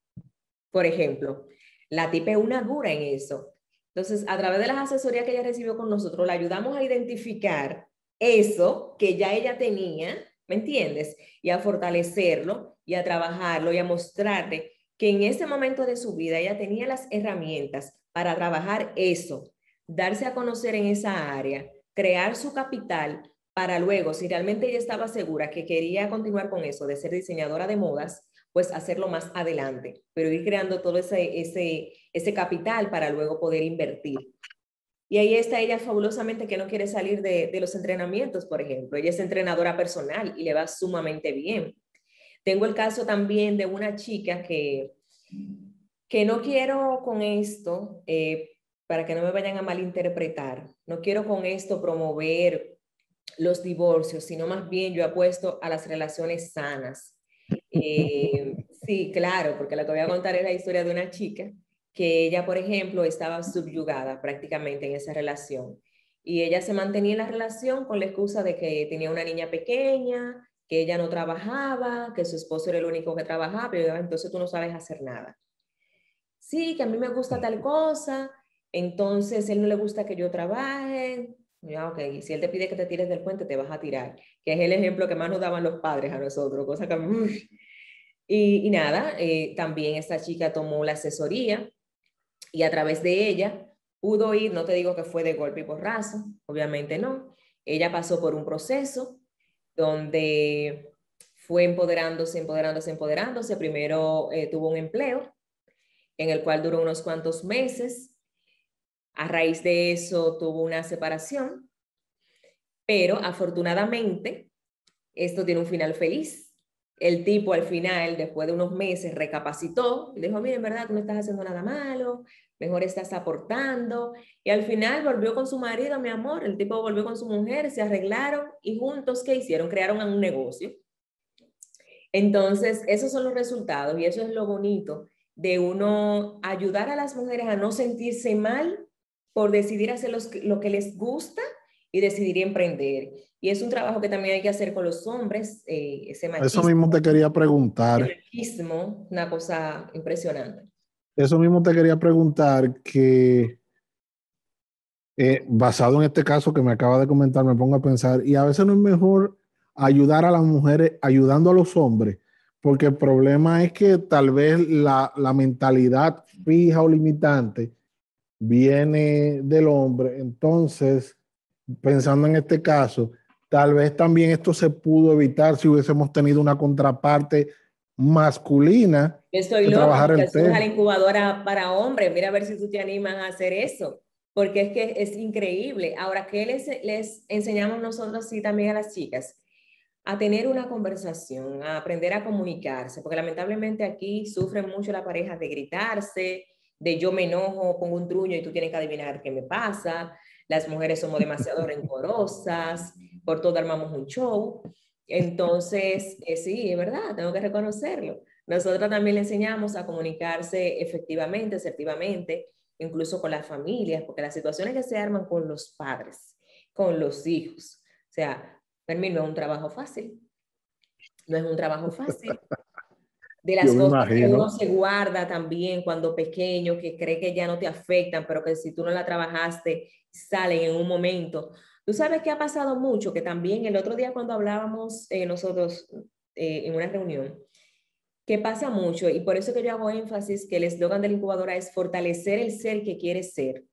por ejemplo. La tipa es una dura en eso. Entonces, a través de las asesorías que ella recibió con nosotros, la ayudamos a identificar eso que ya ella tenía, ¿me entiendes? Y a fortalecerlo y a trabajarlo y a mostrarle que en ese momento de su vida ella tenía las herramientas para trabajar eso, darse a conocer en esa área, crear su capital para luego, si realmente ella estaba segura que quería continuar con eso de ser diseñadora de modas, pues hacerlo más adelante, pero ir creando todo ese capital para luego poder invertir. Y ahí está ella fabulosamente que no quiere salir de los entrenamientos, por ejemplo. Ella es entrenadora personal y le va sumamente bien. Tengo el caso también de una chica que no quiero con esto, para que no me vayan a malinterpretar, no quiero con esto promover los divorcios, sino más bien yo apuesto a las relaciones sanas. Sí, claro, porque lo que voy a contar es la historia de una chica que ella, por ejemplo, estaba subyugada prácticamente en esa relación. Y ella se mantenía en la relación con la excusa de que tenía una niña pequeña, que ella no trabajaba, que su esposo era el único que trabajaba, pero entonces tú no sabes hacer nada. Sí, que a mí me gusta tal cosa, entonces él no le gusta que yo trabaje. Ya, ok, si él te pide que te tires del puente, te vas a tirar, que es el ejemplo que más nos daban los padres a nosotros, cosa que... Y nada, también esta chica tomó la asesoría y a través de ella pudo ir, no te digo que fue de golpe y porrazo, obviamente no, ella pasó por un proceso donde fue empoderándose, empoderándose, empoderándose. Primero tuvo un empleo en el cual duró unos cuantos meses. A raíz de eso tuvo una separación, pero afortunadamente esto tiene un final feliz. El tipo al final, después de unos meses, recapacitó y dijo, mira, en verdad, tú no estás haciendo nada malo, mejor estás aportando. Y al final volvió con su marido, mi amor, el tipo volvió con su mujer, se arreglaron y juntos, ¿qué hicieron? Crearon un negocio. Entonces, esos son los resultados y eso es lo bonito de uno ayudar a las mujeres a no sentirse mal por decidir hacer lo que les gusta y decidir emprender. Y es un trabajo que también hay que hacer con los hombres, ese Eso machismo. mismo te quería El preguntar. machismo, una cosa impresionante. Eso mismo te quería preguntar que, basado en este caso que me acaba de comentar, me pongo a pensar, y a veces no es mejor ayudar a las mujeres ayudando a los hombres, porque el problema es que tal vez la mentalidad fija o limitante viene del hombre. Entonces, pensando en este caso, tal vez también esto se pudo evitar si hubiésemos tenido una contraparte masculina Estoy de loca trabajar porque el surja la tema. incubadora para hombres. Mira a ver si tú te animas a hacer eso, porque es que es increíble. Ahora, ¿qué les enseñamos nosotros sí también a las chicas? A tener una conversación, a aprender a comunicarse, porque lamentablemente aquí sufren mucho la pareja de gritarse, de yo me enojo, pongo un truño y tú tienes que adivinar qué me pasa. Las mujeres somos demasiado rencorosas, por todo armamos un show. Entonces, sí, es verdad, tengo que reconocerlo. Nosotros también le enseñamos a comunicarse efectivamente, asertivamente, incluso con las familias, porque las situaciones que se arman con los padres, con los hijos, o sea, Fermín, no es un trabajo fácil, no es un trabajo fácil. De Yo las me cosas que uno imagino. se guarda también cuando pequeño, que cree que ya no te afectan, pero que si tú no la trabajaste, salen en un momento. Tú sabes que ha pasado mucho, que también el otro día cuando hablábamos nosotros en una reunión, que pasa mucho, y por eso que yo hago énfasis que el eslogan de la incubadora es fortalecer el ser que quieres ser.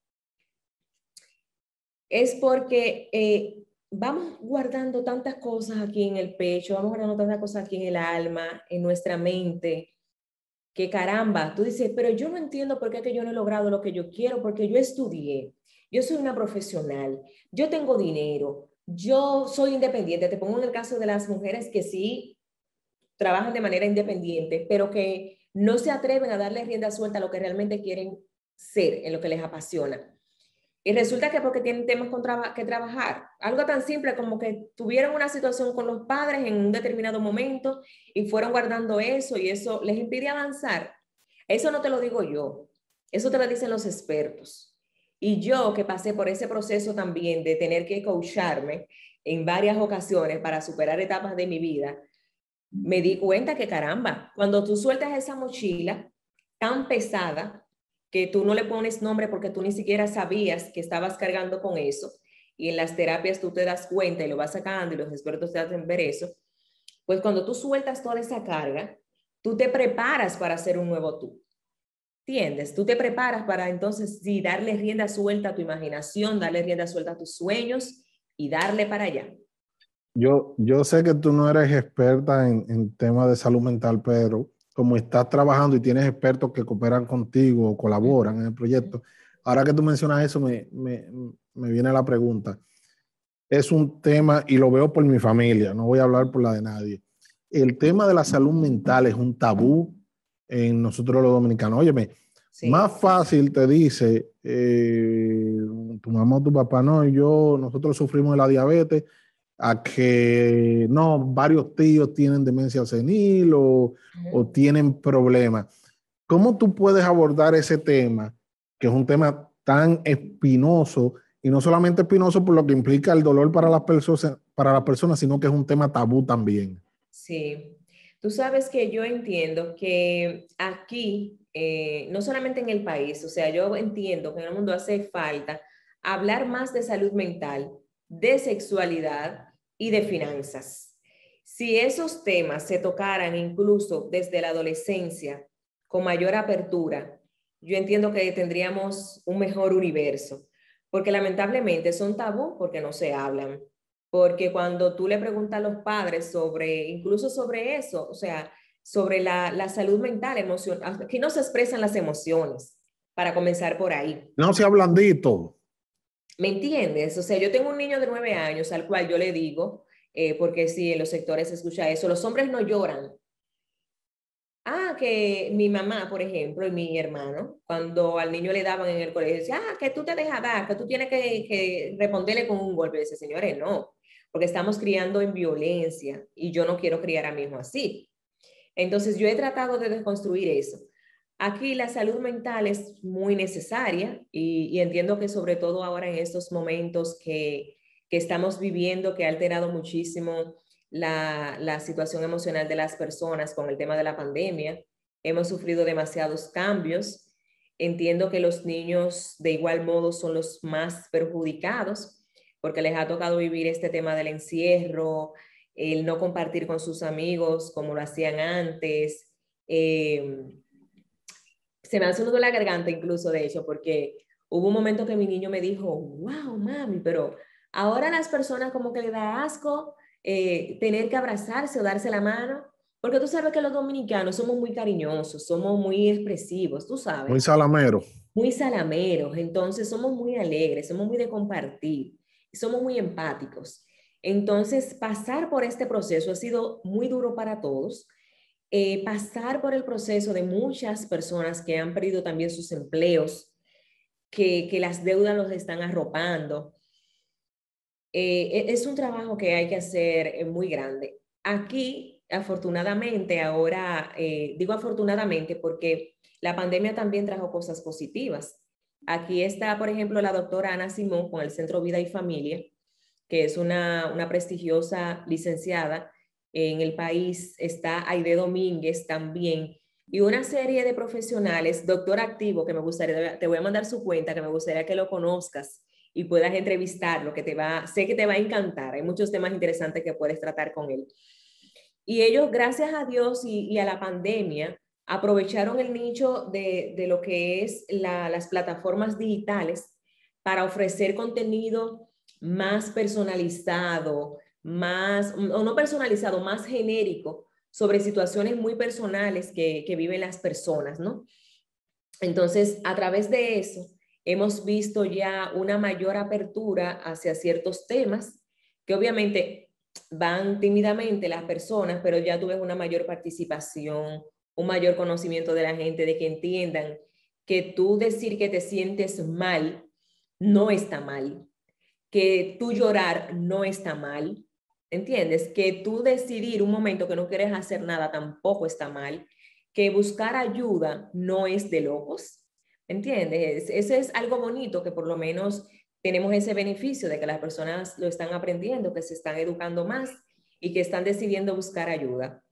Es porque vamos guardando tantas cosas aquí en el pecho, vamos guardando tantas cosas aquí en el alma, en nuestra mente, que caramba, tú dices, pero yo no entiendo por qué que yo no he logrado lo que yo quiero, porque yo estudié, yo soy una profesional, yo tengo dinero, yo soy independiente. Te pongo en el caso de las mujeres que sí trabajan de manera independiente, pero que no se atreven a darle rienda suelta a lo que realmente quieren ser, en lo que les apasiona. Y resulta que porque tienen temas que trabajar, algo tan simple como que tuvieron una situación con los padres en un determinado momento y fueron guardando eso y eso les impide avanzar. Eso no te lo digo yo, eso te lo dicen los expertos. Y yo que pasé por ese proceso también de tener que coacharme en varias ocasiones para superar etapas de mi vida, me di cuenta que caramba, cuando tú sueltas esa mochila tan pesada que tú no le pones nombre porque tú ni siquiera sabías que estabas cargando con eso, y en las terapias tú te das cuenta y lo vas sacando y los expertos te hacen ver eso, pues cuando tú sueltas toda esa carga, tú te preparas para ser un nuevo tú. ¿Entiendes? Tú te preparas para entonces sí darle rienda suelta a tu imaginación, darle rienda suelta a tus sueños y darle para allá. Yo sé que tú no eres experta en temas de salud mental, pero como estás trabajando y tienes expertos que cooperan contigo o colaboran en el proyecto, ahora que tú mencionas eso, me viene la pregunta. Es un tema, y lo veo por mi familia, no voy a hablar por la de nadie. El tema de la salud mental es un tabú en nosotros los dominicanos. Óyeme, Sí. más fácil te dice tu mamá o tu papá, no, nosotros sufrimos de la diabetes, a que no, varios tíos tienen demencia senil o tienen problemas. ¿Cómo tú puedes abordar ese tema, que es un tema tan espinoso, y no solamente espinoso por lo que implica el dolor para las personas, sino que es un tema tabú también? Sí, tú sabes que yo entiendo que aquí, no solamente en el país, o sea, yo entiendo que en el mundo hace falta hablar más de salud mental, de sexualidad y de finanzas. Si esos temas se tocaran incluso desde la adolescencia con mayor apertura, yo entiendo que tendríamos un mejor universo, porque lamentablemente son tabú porque no se hablan. Porque cuando tú le preguntas a los padres sobre, incluso sobre eso, o sea, sobre la salud mental, emocional, aquí no se expresan las emociones, para comenzar por ahí. No sea blandito. ¿Me entiendes? O sea, yo tengo un niño de 9 años al cual yo le digo, porque si en los sectores se escucha eso, los hombres no lloran. Ah, que mi mamá, por ejemplo, y mi hermano, cuando al niño le daban en el colegio, decía, que tú te dejas dar, que tú tienes que responderle con un golpe. Dice, señores, no, porque estamos criando en violencia y yo no quiero criar a mi hijo así. Entonces, yo he tratado de desconstruir eso. Aquí la salud mental es muy necesaria y entiendo que sobre todo ahora en estos momentos que estamos viviendo, que ha alterado muchísimo la situación emocional de las personas con el tema de la pandemia. Hemos sufrido demasiados cambios. Entiendo que los niños de igual modo son los más perjudicados porque les ha tocado vivir este tema del encierro, el no compartir con sus amigos como lo hacían antes. Se me hace un nudo en la garganta incluso de hecho, porque hubo un momento que mi niño me dijo, wow, mami, pero ahora a las personas como que le da asco tener que abrazarse o darse la mano, porque tú sabes que los dominicanos somos muy cariñosos, somos muy expresivos, tú sabes, Muy salamero. muy salameros, entonces somos muy alegres, somos muy de compartir, somos muy empáticos. Entonces, pasar por este proceso ha sido muy duro para todos. Pasar por el proceso de muchas personas que han perdido también sus empleos, que las deudas los están arropando. Es un trabajo que hay que hacer muy grande. Aquí, afortunadamente, ahora, digo afortunadamente porque la pandemia también trajo cosas positivas. Aquí está, por ejemplo, la doctora Ana Simón con el Centro Vida y Familia, que es una prestigiosa licenciada en el país. Está Aide Domínguez también. Y una serie de profesionales, doctor activo, que me gustaría, te voy a mandar su cuenta, que me gustaría que lo conozcas y puedas entrevistarlo, sé que te va a encantar. Hay muchos temas interesantes que puedes tratar con él. Y ellos, gracias a Dios y a la pandemia, aprovecharon el nicho de lo que es las plataformas digitales para ofrecer contenido más personalizado, o no personalizado, más genérico sobre situaciones muy personales que viven las personas, ¿no? Entonces, a través de eso, hemos visto ya una mayor apertura hacia ciertos temas que obviamente van tímidamente las personas, pero ya tú ves una mayor participación, un mayor conocimiento de la gente, de que entiendan que tú decir que te sientes mal no está mal, que tú llorar no está mal, ¿entiendes? Que tú decidir un momento que no quieres hacer nada tampoco está mal, que buscar ayuda no es de locos, ¿entiendes? Eso es algo bonito que por lo menos tenemos ese beneficio de que las personas lo están aprendiendo, que se están educando más y que están decidiendo buscar ayuda.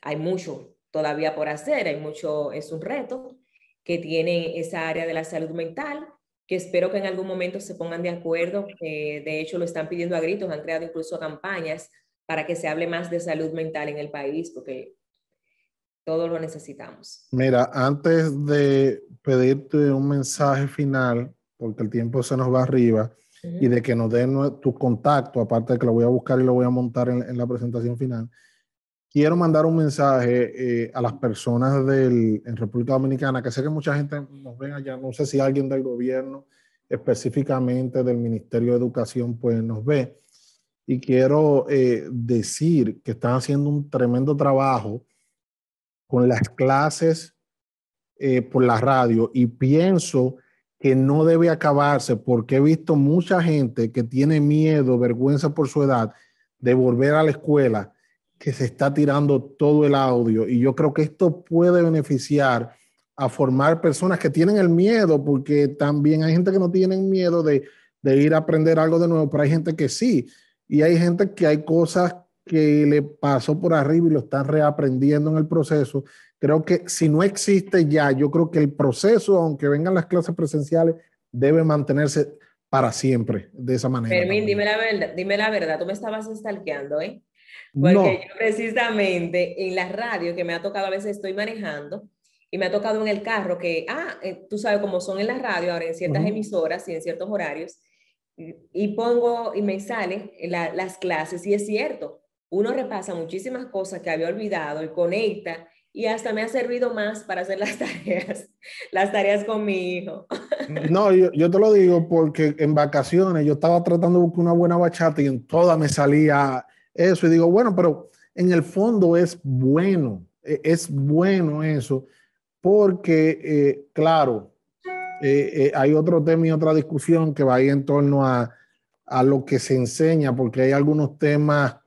Hay mucho todavía por hacer, es un reto que tiene esa área de la salud mental, que espero que en algún momento se pongan de acuerdo, que de hecho lo están pidiendo a gritos, han creado incluso campañas para que se hable más de salud mental en el país, porque todos lo necesitamos. Mira, antes de pedirte un mensaje final, porque el tiempo se nos va arriba, y de que nos den tu contacto, aparte de que lo voy a buscar y lo voy a montar en la presentación final, quiero mandar un mensaje a las personas en República Dominicana, que sé que mucha gente nos ven allá, no sé si alguien del gobierno, específicamente del Ministerio de Educación, pues nos ve. Y quiero decir que están haciendo un tremendo trabajo con las clases por la radio, y pienso que no debe acabarse, porque he visto mucha gente que tiene miedo, vergüenza por su edad, de volver a la escuela, que se está tirando todo el audio, y yo creo que esto puede beneficiar a formar personas que tienen el miedo, porque también hay gente que no tiene miedo de ir a aprender algo de nuevo, pero hay gente que sí, y hay gente que hay cosas que le pasó por arriba y lo están reaprendiendo en el proceso. Creo que si no existe ya, yo creo que el proceso, aunque vengan las clases presenciales, debe mantenerse para siempre de esa manera. Fermín, dime la verdad, tú me estabas stalkeando, ¿eh? Porque No. yo precisamente en la radio, que me ha tocado, a veces estoy manejando, y me ha tocado en el carro tú sabes cómo son en la radio, ahora en ciertas emisoras y en ciertos horarios, y pongo y me salen las clases, y es cierto, uno repasa muchísimas cosas que había olvidado y conecta, y hasta me ha servido más para hacer las tareas con mi hijo. No, yo te lo digo porque en vacaciones yo estaba tratando de buscar una buena bachata y en todas me salía eso. Y digo, bueno, pero en el fondo es bueno eso, porque, claro, hay otro tema y otra discusión que va ahí en torno a lo que se enseña, porque hay algunos temas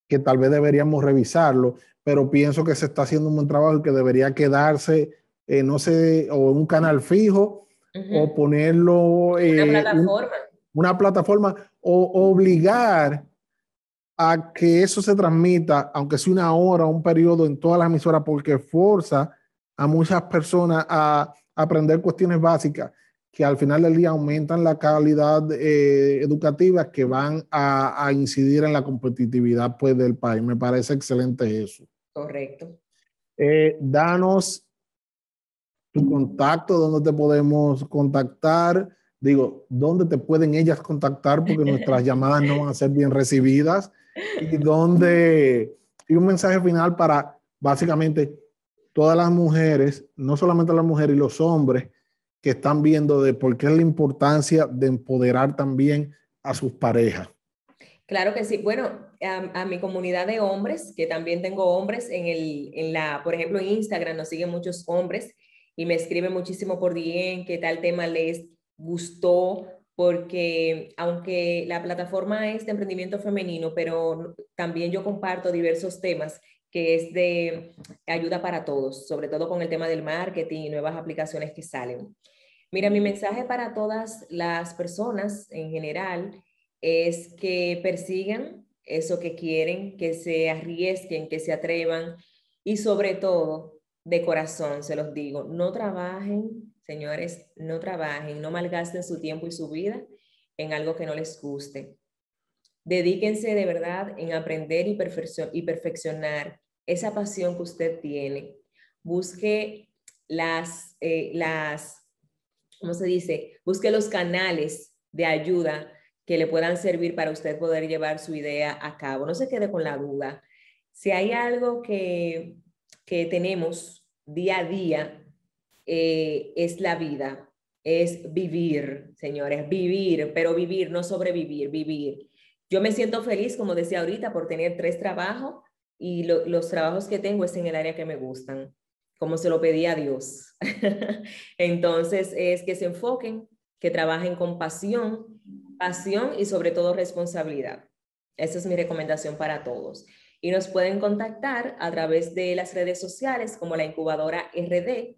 que tal vez deberíamos revisarlo, pero pienso que se está haciendo un buen trabajo y que debería quedarse, no sé, o en un canal fijo o ponerlo Una plataforma. una plataforma, o obligar a que eso se transmita, aunque sea una hora, un periodo en todas las emisoras, porque forza a muchas personas a aprender cuestiones básicas que al final del día aumentan la calidad educativa, que van a incidir en la competitividad, pues, del país. Me parece excelente eso. Correcto. Danos tu contacto, dónde te podemos contactar. Digo, dónde te pueden ellas contactar, porque nuestras llamadas no van a ser bien recibidas. Y un mensaje final para básicamente todas las mujeres, no solamente las mujeres, y los hombres que están viendo de por qué es la importancia de empoderar también a sus parejas. Claro que sí. Bueno, a mi comunidad de hombres, que también tengo hombres por ejemplo, en Instagram nos siguen muchos hombres y me escriben muchísimo por DM qué tal tema les gustó, porque aunque la plataforma es de emprendimiento femenino, pero también yo comparto diversos temas que es de ayuda para todos, sobre todo con el tema del marketing y nuevas aplicaciones que salen. Mira, mi mensaje para todas las personas en general es que persigan eso que quieren, que se arriesguen, que se atrevan y sobre todo, de corazón, se los digo, no trabajen, señores, no trabajen, no malgasten su tiempo y su vida en algo que no les guste. Dedíquense de verdad en aprender y perfeccionar esa pasión que usted tiene. Busque ¿cómo se dice? Busque los canales de ayuda que le puedan servir para usted poder llevar su idea a cabo. No se quede con la duda. Si hay algo que tenemos día a día, es la vida, es vivir, señores, vivir, pero vivir, no sobrevivir, vivir. Yo me siento feliz, como decía ahorita, por tener 3 trabajos y los trabajos que tengo es en el área que me gustan, como se lo pedí a Dios. Entonces, es que se enfoquen, que trabajen con pasión, pasión y sobre todo responsabilidad. Esa es mi recomendación para todos. Y nos pueden contactar a través de las redes sociales como la incubadora RD.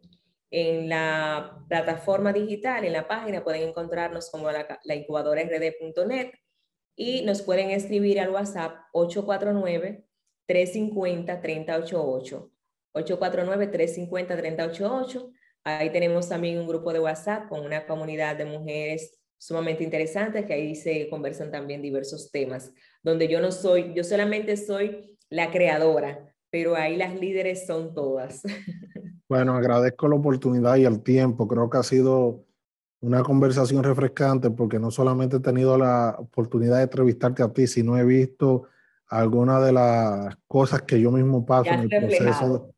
En la plataforma digital, en la página, pueden encontrarnos como la incubadora rd.net y nos pueden escribir al WhatsApp 849-350-3088. 849-350-3088. Ahí tenemos también un grupo de WhatsApp con una comunidad de mujeres sumamente interesantes que ahí se conversan también diversos temas, donde yo solamente soy la creadora, pero ahí las líderes son todas. Bueno, agradezco la oportunidad y el tiempo. Creo que ha sido una conversación refrescante porque no solamente he tenido la oportunidad de entrevistarte a ti, sino he visto algunas de las cosas que yo mismo paso Ya en has el proceso. reflejado.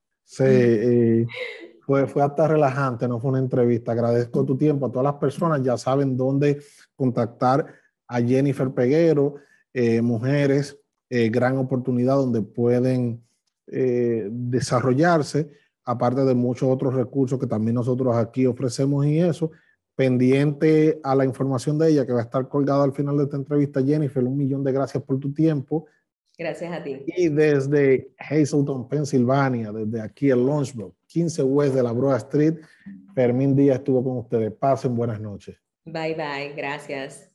Fue hasta relajante, no fue una entrevista. Agradezco tu tiempo. A todas las personas ya saben dónde contactar a Jennifer Peguero, mujeres, gran oportunidad donde pueden desarrollarse, aparte de muchos otros recursos que también nosotros aquí ofrecemos y eso. Pendiente a la información de ella que va a estar colgada al final de esta entrevista. Jennifer, 1.000.000 de gracias por tu tiempo. Gracias a ti. Y desde Hazleton, Pensilvania, desde aquí en Lawrenceville, 15 West de la Broad Street, Fermín Díaz estuvo con ustedes. Pasen buenas noches. Bye, bye. Gracias.